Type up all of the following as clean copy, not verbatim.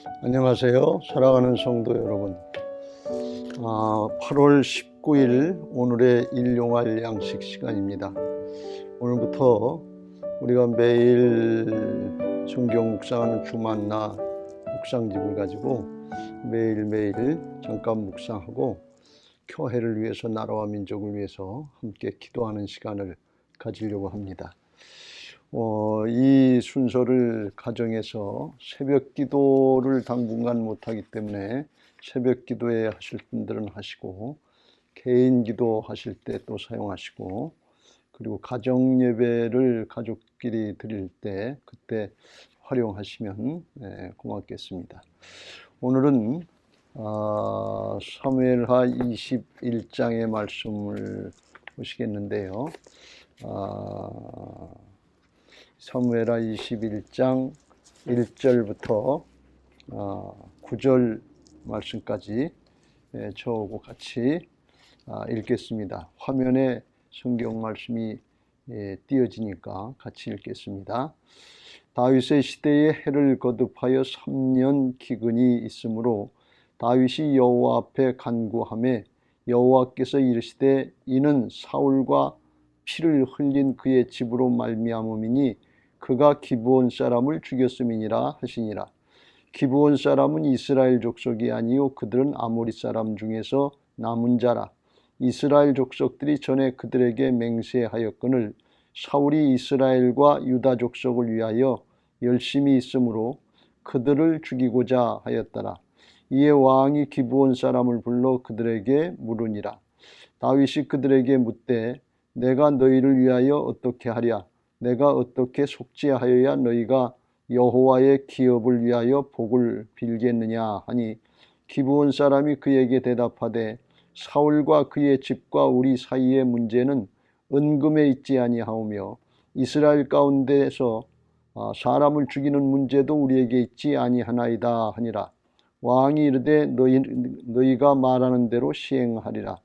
안녕하세요. 사랑하는 성도 여러분. 8월 19일 오늘의 일용할 양식 시간입니다. 오늘부터 우리가 매일 성경 묵상하는 주만나 묵상집을 가지고 매일매일 잠깐 묵상하고 교회를 위해서, 나라와 민족을 위해서 함께 기도하는 시간을 가지려고 합니다. 이 순서를 가정에서 새벽 기도를 당분간 못하기 때문에 새벽 기도에 하실 분들은 하시고, 개인 기도 하실 때 또 사용하시고, 그리고 가정 예배를 가족끼리 드릴 때 그때 활용하시면 고맙겠습니다. 오늘은 사무엘하 21장의 말씀을 보시겠는데요. 사무엘하 21장 1절부터 9절 말씀까지 저하고 같이 읽겠습니다. 화면에 성경 말씀이 띄어지니까 같이 읽겠습니다. 다윗의 시대에 해를 거듭하여 3년 기근이 있으므로 다윗이 여호와 앞에 간구하매 여호와께서 이르시되 이는 사울과 피를 흘린 그의 집으로 말미암음이니 그가 기브온 사람을 죽였음이니라 하시니라. 기브온 사람은 이스라엘 족속이 아니요 그들은 아모리 사람 중에서 남은 자라. 이스라엘 족속들이 전에 그들에게 맹세하였거늘 사울이 이스라엘과 유다 족속을 위하여 열심히 있으므로 그들을 죽이고자 하였더라. 이에 왕이 기브온 사람을 불러 그들에게 물으니라. 다윗이 그들에게 묻되 내가 너희를 위하여 어떻게 하랴? 내가 어떻게 속죄하여야 너희가 여호와의 기업을 위하여 복을 빌겠느냐 하니 기브온 사람이 그에게 대답하되 사울과 그의 집과 우리 사이의 문제는 은금에 있지 아니하오며 이스라엘 가운데서 사람을 죽이는 문제도 우리에게 있지 아니하나이다 하니라. 왕이 이르되 너희가 말하는 대로 시행하리라.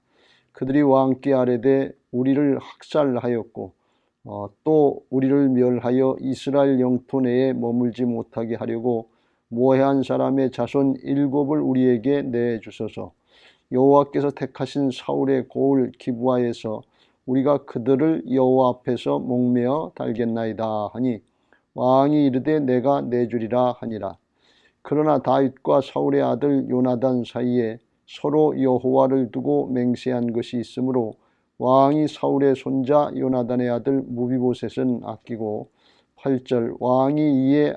그들이 왕께 아뢰되 우리를 학살하였고 또 우리를 멸하여 이스라엘 영토 내에 머물지 못하게 하려고 모해한 사람의 자손 7을 우리에게 내주소서. 여호와께서 택하신 사울의 고을 기브아에서 우리가 그들을 여호와 앞에서 목매어 달겠나이다 하니 왕이 이르되 내가 내주리라 하니라. 그러나 다윗과 사울의 아들 요나단 사이에 서로 여호와를 두고 맹세한 것이 있으므로 왕이 사울의 손자 요나단의 아들 무비보셋은 아끼고 8절 왕이 이에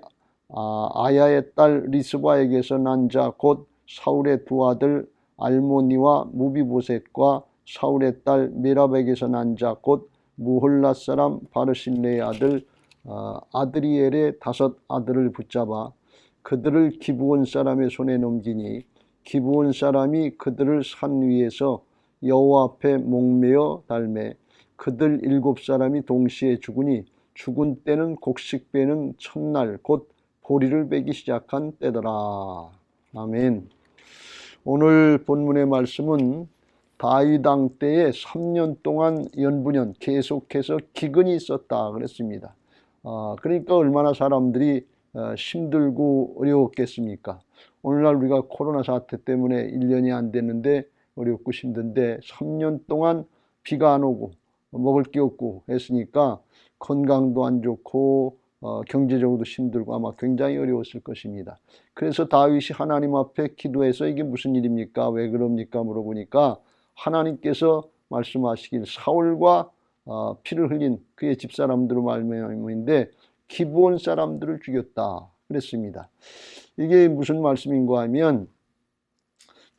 아야의 딸 리스바에게서 난 자 곧 사울의 두 아들 알모니와 무비보셋과 사울의 딸 메랍에게서 난 자 곧 무홀라 사람 바르실레의 아들 아드리엘의 5 아들을 붙잡아 그들을 기브온 사람의 손에 넘기니 기브온 사람이 그들을 산 위에서 여호와 앞에 목매어 달매 그들 7사람이 동시에 죽으니 죽은 때는 곡식 베는 첫날 곧 보리를 베기 시작한 때더라. 아멘. 오늘 본문의 말씀은 다윗 왕 때에 3년 동안 연분연 계속해서 기근이 있었다 그랬습니다. 그러니까 얼마나 사람들이 힘들고 어려웠겠습니까? 오늘날 우리가 코로나 사태 때문에 1년이 안 됐는데 어렵고 힘든데 3년 동안 비가 안 오고 먹을 게 없고 했으니까 건강도 안 좋고 경제적으로도 힘들고 아마 굉장히 어려웠을 것입니다. 그래서 다윗이 하나님 앞에 기도해서 이게 무슨 일입니까? 왜 그럽니까? 물어보니까 하나님께서 말씀하시길 사울과 피를 흘린 그의 집사람들로 말미암음인데 기브온 사람들을 죽였다 그랬습니다. 이게 무슨 말씀인가 하면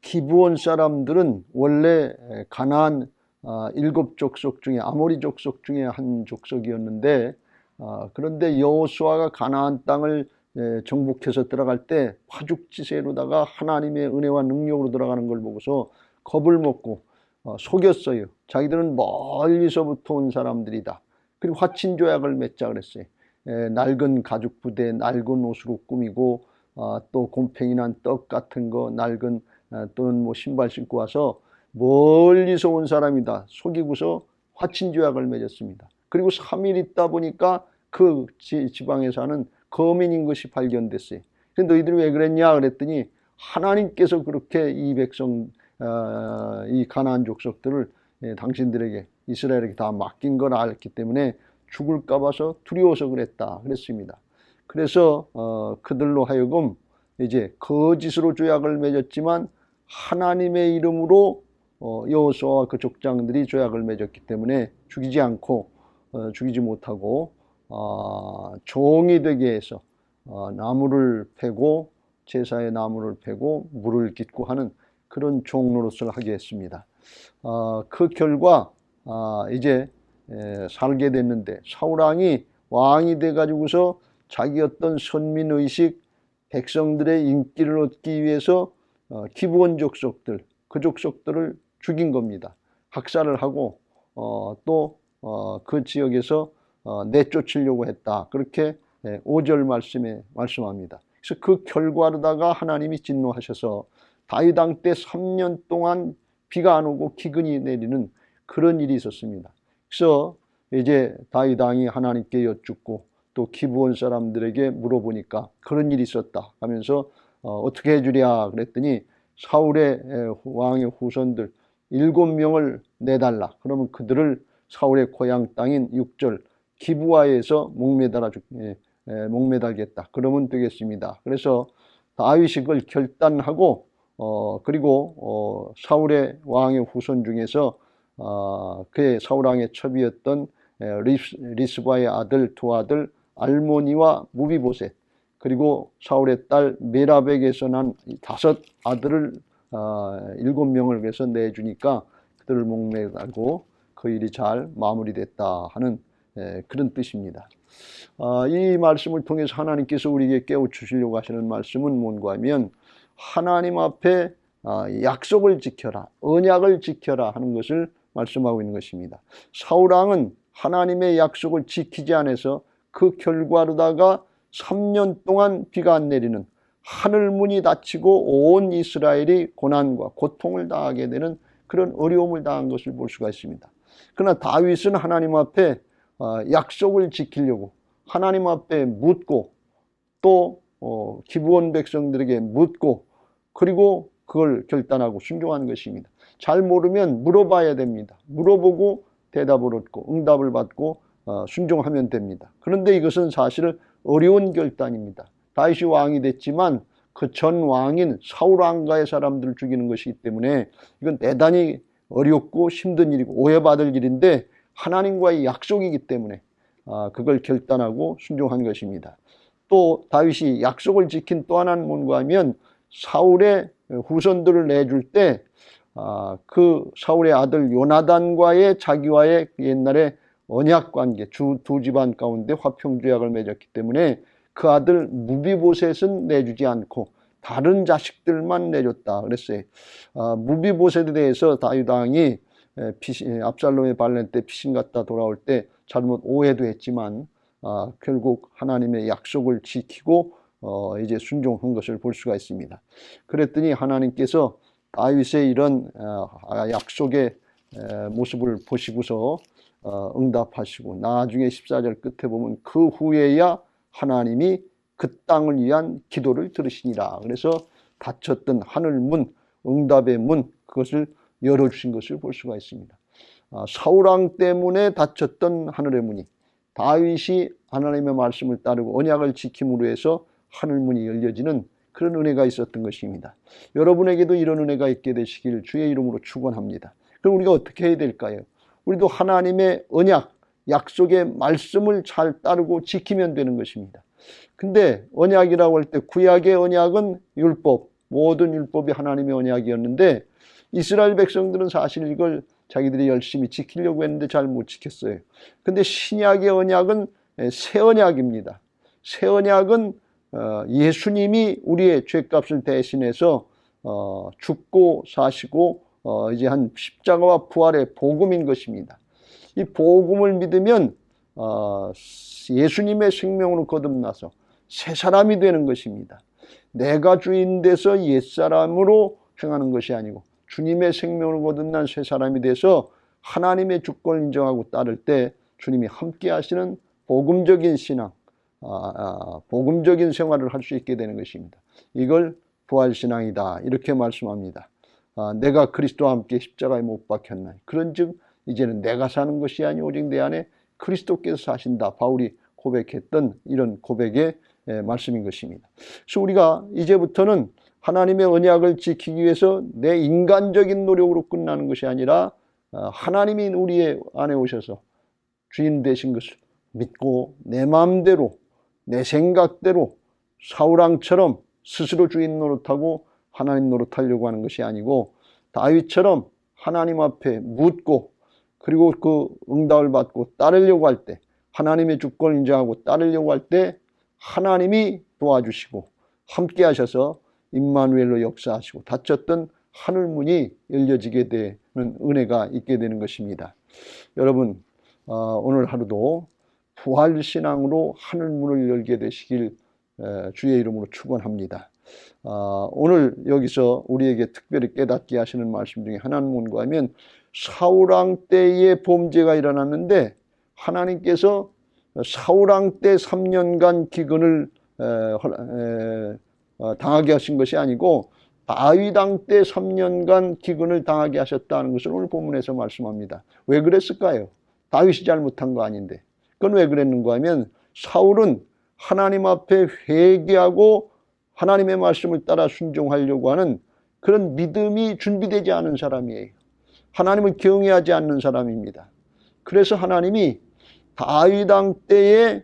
기브온 사람들은 원래 가나안 7족속 중에 아모리 족속 중에 한 족속이었는데 그런데 여호수아가 가나안 땅을 정복해서 들어갈 때 파죽지세로다가 하나님의 은혜와 능력으로 들어가는 걸 보고서 겁을 먹고 속였어요. 자기들은 멀리서부터 온 사람들이다. 그리고 화친조약을 맺자 그랬어요. 낡은 가죽 부대, 낡은 옷으로 꾸미고 또 곰팡이 난 떡 같은 거 낡은 또는 뭐 신발 신고 와서 멀리서 온 사람이다 속이고서 화친조약을 맺었습니다. 그리고 3일 있다 보니까 그 지방에 사는 거민인 것이 발견됐어요. 근데 너희들이 왜 그랬냐 그랬더니 하나님께서 그렇게 이 백성 이 가나안 족속들을 당신들에게 이스라엘에게 다 맡긴 걸 알기 때문에 죽을까 봐서 두려워서 그랬다 그랬습니다. 그래서 그들로 하여금 이제 거짓으로 조약을 맺었지만 하나님의 이름으로 여호수아와 그 족장들이 조약을 맺었기 때문에 죽이지 않고 죽이지 못하고 종이 되게 해서 나무를 패고 제사의 나무를 패고 물을 깃고 하는 그런 종로릇을 하게 했습니다. 그 결과 이제 살게 됐는데 사울왕이 왕이 돼가지고서 자기 어떤 선민의식 백성들의 인기를 얻기 위해서 기브온 족속들 그 족속들을 죽인 겁니다. 학살을 하고 또 그 지역에서 내쫓으려고 했다. 그렇게 5절 말씀에 말씀합니다. 그래서 그 결과로다가 하나님이 진노하셔서 다윗 왕 때 3년 동안 비가 안 오고 기근이 내리는 그런 일이 있었습니다. 그래서 이제 다윗 왕이 하나님께 여쭙고 또 기브온 사람들에게 물어보니까 그런 일이 있었다 하면서 어떻게 해주랴 그랬더니 사울의 왕의 후손들 7명을 내달라. 그러면 그들을 사울의 고향 땅인 6절 기브아에서 목매달겠다. 그러면 되겠습니다. 그래서 다윗이 그걸 결단하고 그리고 사울의 왕의 후손 중에서 그의 사울 왕의 첩이었던 리스바의 아들 두 아들 알모니와 무비보셋 그리고 사울의 딸 메라백에서 난 5 아들을 7명을 그래서 내주니까 그들을 목매달고 그 일이 잘 마무리됐다 하는 그런 뜻입니다. 이 말씀을 통해서 하나님께서 우리에게 깨우치시려고 하시는 말씀은 뭔가 하면 하나님 앞에 약속을 지켜라, 언약을 지켜라 하는 것을 말씀하고 있는 것입니다. 사울왕은 하나님의 약속을 지키지 않아서 그 결과로다가 3년 동안 비가 안 내리는 하늘문이 닫히고 온 이스라엘이 고난과 고통을 당하게 되는 그런 어려움을 당한 것을 볼 수가 있습니다. 그러나 다윗은 하나님 앞에 약속을 지키려고 하나님 앞에 묻고 또 기브온 백성들에게 묻고 그리고 그걸 결단하고 순종하는 것입니다. 잘 모르면 물어봐야 됩니다. 물어보고 대답을 얻고 응답을 받고 순종하면 됩니다. 그런데 이것은 사실 어려운 결단입니다. 다윗이 왕이 됐지만 그 전 왕인 사울 왕가의 사람들을 죽이는 것이기 때문에 이건 대단히 어렵고 힘든 일이고 오해받을 일인데 하나님과의 약속이기 때문에 그걸 결단하고 순종한 것입니다. 또 다윗이 약속을 지킨 또 하나는 뭔가 하면 사울의 후손들을 내줄 때 그 사울의 아들 요나단과의 자기와의 옛날에 언약관계 두 집안 가운데 화평조약을 맺었기 때문에 그 아들 무비보셋은 내주지 않고 다른 자식들만 내줬다 그랬어요. 무비보셋에 대해서 다윗 왕이 압살롬의 반란 때 피신 갔다 돌아올 때 잘못 오해도 했지만 결국 하나님의 약속을 지키고 이제 순종한 것을 볼 수가 있습니다. 그랬더니 하나님께서 다윗의 이런 약속의 모습을 보시고서 응답하시고 나중에 14절 끝에 보면 그 후에야 하나님이 그 땅을 위한 기도를 들으시니라. 그래서 닫혔던 하늘문, 응답의 문 그것을 열어주신 것을 볼 수가 있습니다. 사울왕 때문에 닫혔던 하늘의 문이 다윗이 하나님의 말씀을 따르고 언약을 지킴으로 해서 하늘문이 열려지는 그런 은혜가 있었던 것입니다. 여러분에게도 이런 은혜가 있게 되시길 주의 이름으로 축원합니다. 그럼 우리가 어떻게 해야 될까요? 우리도 하나님의 언약, 약속의 말씀을 잘 따르고 지키면 되는 것입니다. 근데 언약이라고 할 때 구약의 언약은 율법, 모든 율법이 하나님의 언약이었는데 이스라엘 백성들은 사실 이걸 자기들이 열심히 지키려고 했는데 잘 못 지켰어요. 근데 신약의 언약은 새 언약입니다. 새 언약은 예수님이 우리의 죄값을 대신해서 죽고 사시고 이제 한 십자가와 부활의 복음인 것입니다. 이 복음을 믿으면 예수님의 생명으로 거듭나서 새 사람이 되는 것입니다. 내가 주인 돼서 옛사람으로 행하는 것이 아니고 주님의 생명으로 거듭난 새 사람이 돼서 하나님의 주권을 인정하고 따를 때 주님이 함께 하시는 복음적인 신앙, 복음적인 생활을 할 수 있게 되는 것입니다. 이걸 부활신앙이다 이렇게 말씀합니다. 내가 그리스도와 함께 십자가에 못 박혔나니 그런즉 이제는 내가 사는 것이 아니 오직 내 안에 그리스도께서 사신다. 바울이 고백했던 이런 고백의 말씀인 것입니다. 그래서 우리가 이제부터는 하나님의 언약을 지키기 위해서 내 인간적인 노력으로 끝나는 것이 아니라 하나님이 우리 안에 오셔서 주인 되신 것을 믿고 내 마음대로 내 생각대로 사울왕처럼 스스로 주인 노릇하고 하나님 노릇하려고 하는 것이 아니고 다윗처럼 하나님 앞에 묻고 그리고 그 응답을 받고 따르려고 할 때 하나님의 주권을 인정하고 따르려고 할 때 하나님이 도와주시고 함께 하셔서 임마누엘로 역사하시고 닫혔던 하늘문이 열려지게 되는 은혜가 있게 되는 것입니다. 여러분 오늘 하루도 부활신앙으로 하늘문을 열게 되시길 주의 이름으로 축원합니다. 오늘 여기서 우리에게 특별히 깨닫게 하시는 말씀 중에 하나는 뭔가 하면 사울왕 때의 범죄가 일어났는데 하나님께서 사울왕 때 3년간 기근을 당하게 하신 것이 아니고 다윗왕 때 3년간 기근을 당하게 하셨다는 것을 오늘 본문에서 말씀합니다. 왜 그랬을까요? 다윗이 잘못한 거 아닌데. 그건 왜 그랬는가 하면 사울은 하나님 앞에 회개하고 하나님의 말씀을 따라 순종하려고 하는 그런 믿음이 준비되지 않은 사람이에요. 하나님을 경외하지 않는 사람입니다. 그래서 하나님이 다윗왕 때에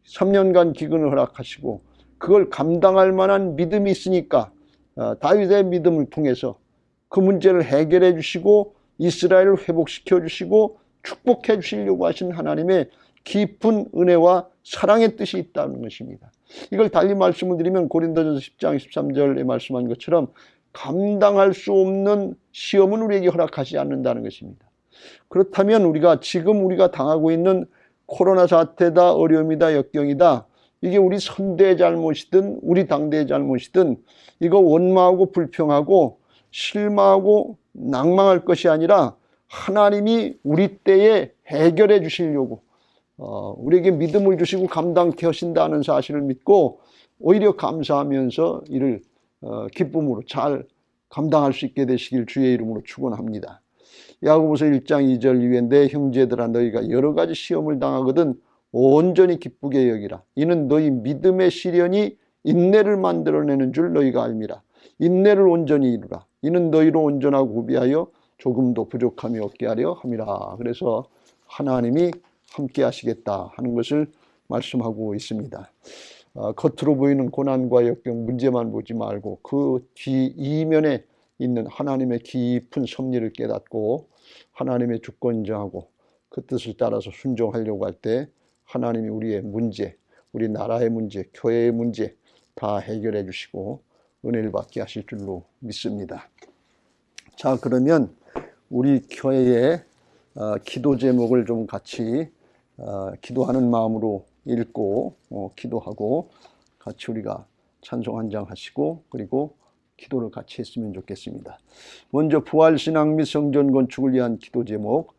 3년간 기근을 허락하시고 그걸 감당할 만한 믿음이 있으니까 다윗의 믿음을 통해서 그 문제를 해결해 주시고 이스라엘을 회복시켜 주시고 축복해 주시려고 하신 하나님의 깊은 은혜와 사랑의 뜻이 있다는 것입니다. 이걸 달리 말씀을 드리면 고린도전서 10장 13절에 말씀한 것처럼 감당할 수 없는 시험은 우리에게 허락하지 않는다는 것입니다. 그렇다면 지금 우리가 당하고 있는 코로나 사태다, 어려움이다, 역경이다, 이게 우리 선대의 잘못이든 우리 당대의 잘못이든 이거 원망하고 불평하고 실망하고 낭망할 것이 아니라 하나님이 우리 때에 해결해 주시려고 우리에게 믿음을 주시고 감당케 하신다는 사실을 믿고 오히려 감사하면서 이를 기쁨으로 잘 감당할 수 있게 되시길 주의 이름으로 축원합니다. 야고보서 1장 2절 이후에 내 형제들아 너희가 여러 가지 시험을 당하거든 온전히 기쁘게 여기라. 이는 너희 믿음의 시련이 인내를 만들어내는 줄 너희가 알미라. 인내를 온전히 이루라. 이는 너희로 온전하고 구비하여 조금도 부족함이 없게 하려 함이라. 그래서 하나님이 함께 하시겠다 하는 것을 말씀하고 있습니다. 겉으로 보이는 고난과 역경 문제만 보지 말고 그 뒤 이면에 있는 하나님의 깊은 섭리를 깨닫고 하나님의 주권 인정하고 그 뜻을 따라서 순종하려고 할 때 하나님이 우리의 문제, 우리 나라의 문제, 교회의 문제 다 해결해 주시고 은혜를 받게 하실 줄로 믿습니다. 자, 그러면 우리 교회의 기도 제목을 좀 같이 기도하는 마음으로 읽고 기도하고 같이 우리가 찬송 한 장 하시고 그리고 기도를 같이 했으면 좋겠습니다. 먼저 부활신앙 및 성전 건축을 위한 기도 제목,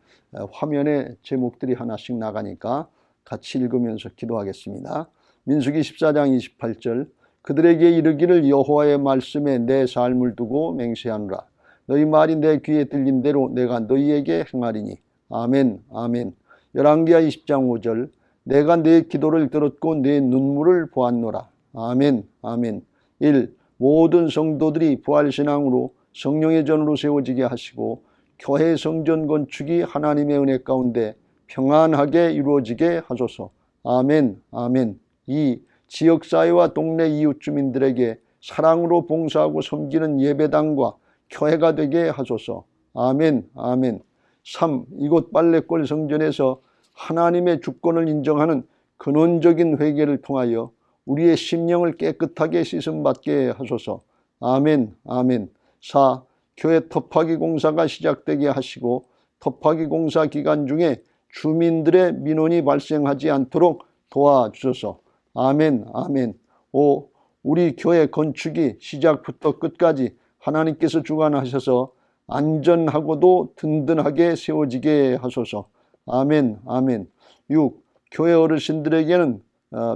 화면에 제목들이 하나씩 나가니까 같이 읽으면서 기도하겠습니다. 민수기 14장 28절 그들에게 이르기를 여호와의 말씀에 내 삶을 두고 맹세하노라. 너희 말이 내 귀에 들린 대로 내가 너희에게 행하리니. 아멘 아멘. 열왕기하 20장 5절 내가 내 기도를 들었고 내 눈물을 보았노라. 아멘 아멘. 1. 모든 성도들이 부활신앙으로 성령의 전으로 세워지게 하시고 교회 성전 건축이 하나님의 은혜 가운데 평안하게 이루어지게 하소서. 아멘 아멘. 2. 지역사회와 동네 이웃 주민들에게 사랑으로 봉사하고 섬기는 예배당과 교회가 되게 하소서. 아멘 아멘. 3. 이곳 빨래골 성전에서 하나님의 주권을 인정하는 근원적인 회개를 통하여 우리의 심령을 깨끗하게 씻음받게 하소서. 아멘 아멘. 4. 교회 터파기 공사가 시작되게 하시고 터파기 공사 기간 중에 주민들의 민원이 발생하지 않도록 도와주소서. 아멘 아멘. 5. 우리 교회 건축이 시작부터 끝까지 하나님께서 주관하셔서 안전하고도 든든하게 세워지게 하소서. 아멘 아멘. 6. 교회 어르신들에게는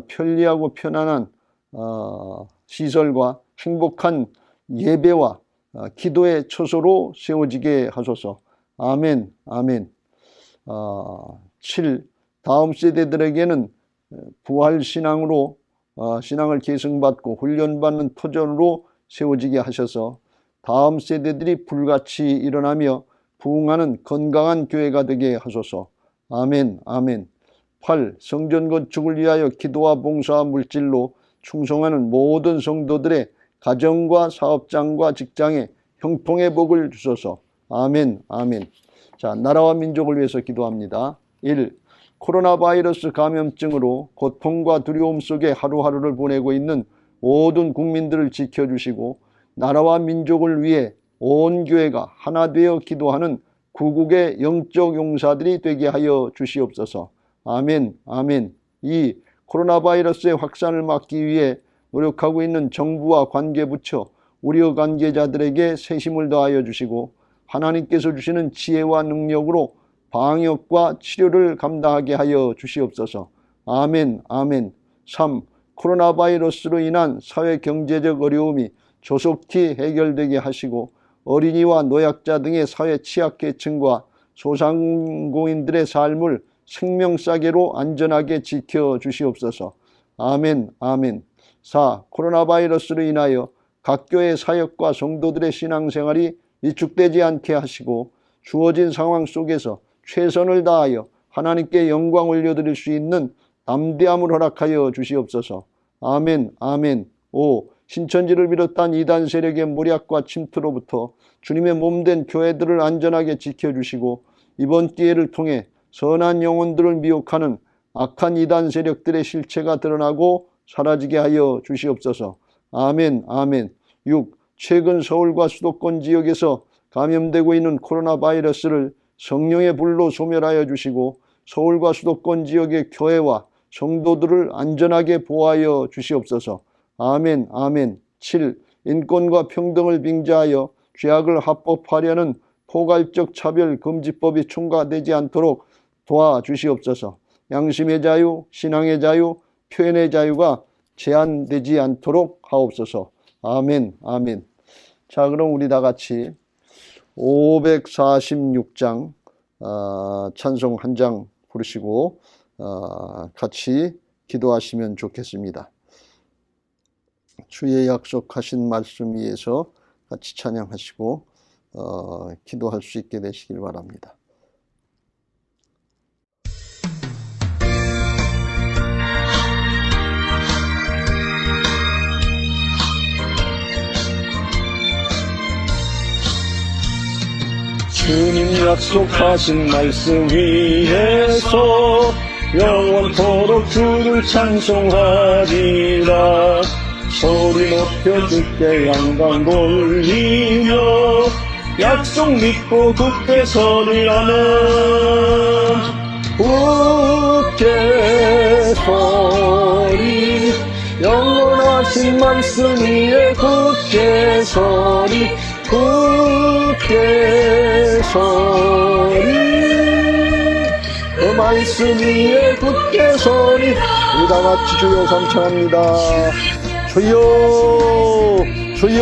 편리하고 편안한 시설과 행복한 예배와 기도의 처소로 세워지게 하소서. 아멘, 아멘. 7. 다음 세대들에게는 부활신앙으로 신앙을 계승받고 훈련받는 터전으로 세워지게 하셔서 다음 세대들이 불같이 일어나며 부흥하는 건강한 교회가 되게 하소서. 아멘, 아멘. 8. 성전 건축을 위하여 기도와 봉사와 물질로 충성하는 모든 성도들의 가정과 사업장과 직장에 형통의 복을 주소서. 아멘, 아멘. 자, 나라와 민족을 위해서 기도합니다. 1. 코로나 바이러스 감염증으로 고통과 두려움 속에 하루하루를 보내고 있는 모든 국민들을 지켜주시고 나라와 민족을 위해 온 교회가 하나 되어 기도하는 구국의 영적 용사들이 되게 하여 주시옵소서. 아멘, 아멘. 2. 코로나 바이러스의 확산을 막기 위해 노력하고 있는 정부와 관계부처, 우려 관계자들에게 새 힘을 더하여 주시고 하나님께서 주시는 지혜와 능력으로 방역과 치료를 감당하게 하여 주시옵소서. 아멘, 아멘. 3. 코로나 바이러스로 인한 사회 경제적 어려움이 조속히 해결되게 하시고 어린이와 노약자 등의 사회 취약계층과 소상공인들의 삶을 생명싸개로 안전하게 지켜주시옵소서. 아멘, 아멘. 4. 코로나 바이러스로 인하여 각 교회 사역과 성도들의 신앙생활이 위축되지 않게 하시고 주어진 상황 속에서 최선을 다하여 하나님께 영광 올려드릴 수 있는 담대함을 허락하여 주시옵소서. 아멘, 아멘. 5. 신천지를 비롯한 이단 세력의 모략과 침투로부터 주님의 몸된 교회들을 안전하게 지켜주시고 이번 기회를 통해 선한 영혼들을 미혹하는 악한 이단 세력들의 실체가 드러나고 사라지게 하여 주시옵소서. 아멘, 아멘. 6. 최근 서울과 수도권 지역에서 감염되고 있는 코로나 바이러스를 성령의 불로 소멸하여 주시고 서울과 수도권 지역의 교회와 성도들을 안전하게 보호하여 주시옵소서. 아멘, 아멘. 7. 인권과 평등을 빙자하여 죄악을 합법화하려는 포괄적 차별금지법이 총괄되지 않도록 도와주시옵소서. 양심의 자유, 신앙의 자유, 표현의 자유가 제한되지 않도록 하옵소서. 아멘, 아멘. 자, 그럼 우리 다 같이 546장 찬송 한 장 부르시고 같이 기도하시면 좋겠습니다. 주의 약속하신 말씀 위에서 같이 찬양하시고 기도할 수 있게 되시길 바랍니다. 주님 약속하신 말씀 위에서 영원토록 주를 찬송하리라. 소리 높여 주께 영광 돌리며 약속 믿고 굳게 서리라는 굳게 서리. 영원하신 말씀 위에 굳게 서리. 굳게 서리. 그 말씀 위에 굳게 서리. 우리 다 같이 주여 감사합니다. 주여 주여